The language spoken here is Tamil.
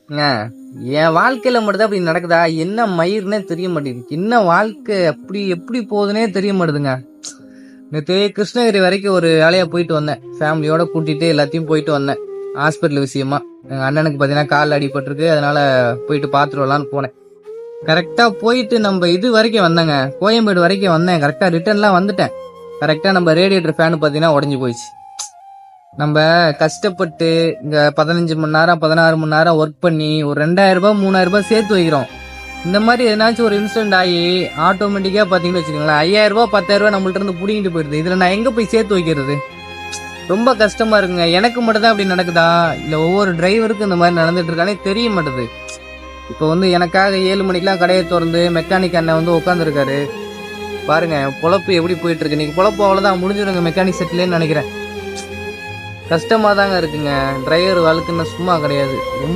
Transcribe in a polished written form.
ஏங்க, என் வாழ்க்கையில மட்டும்தான் அப்படி நடக்குதா? என்ன மயிர்னே தெரிய மாட்டேங்குது. என்ன வாழ்க்கை அப்படி எப்படி போகுதுன்னே தெரிய மாட்டேதுங்க. நேற்று கிருஷ்ணகிரி வரைக்கும் ஒரு வேலையா போயிட்டு வந்தேன். ஃபேமிலியோட கூட்டிட்டு எல்லாத்தையும் போயிட்டு வந்தேன். ஹாஸ்பிட்டல் விஷயமா. எங்க அண்ணனுக்கு பார்த்தீங்கன்னா கால் அடிபட்டிருக்கு. அதனால போயிட்டு பார்த்துட்டு வரலான்னு போனேன். கரெக்டா போயிட்டு நம்ம இது வரைக்கும் வந்தேங்க. கோயம்பேடு வரைக்கும் வந்தேன். கரெக்டா ரிட்டர்ன்லாம் வந்துட்டேன். கரெக்டா நம்ம ரேடியேட்டர் ஃபேன் பார்த்தீங்கன்னா உடஞ்சி போயிடுச்சு. நம்ம கஷ்டப்பட்டு இங்க 15 மணி நேரம் 16 மணி நேரம் ஒர்க் பண்ணி ஒரு 2000 ரூபாய் 3000 ரூபாய் சேர்த்து வைக்கிறோம். இந்த மாதிரி எதனாச்சும் ஒரு இன்சிடென்ட் ஆகி ஆட்டோமேட்டிக்கா பாத்தீங்கன்னு வச்சுக்கோங்களேன் 5000 ரூபாய் 10,000 ரூபாய் நம்மள்ட்ட இருந்து புடிங்கிட்டு போயிடுது. இதுல நான் எங்க போய் சேர்த்து வைக்கிறது? ரொம்ப கஷ்டமா இருக்குங்க. எனக்கு மட்டும் தான் அப்படி நடக்குதா இல்ல ஒவ்வொரு டிரைவருக்கும் இந்த மாதிரி நடந்துட்டு இருக்கானே தெரிய மாட்டுது. இப்போ எனக்காக 7 மணிக்கெல்லாம் கடையை திறந்து மெக்கானிக் அண்ணன் உட்காந்துருக்காரு. பாருங்க பொழப்பு எப்படி போயிட்டு இருக்கு. நீங்க பொழப்பு அவ்வளவுதான் முடிஞ்சிருங்க மெக்கானிக் செட்லேன்னு நினைக்கிறேன். கஷ்டமா தாங்க இருக்குங்க. டிரைவர் வாழ்க்கைன்னு சும்மா கிடையாது. ரொம்ப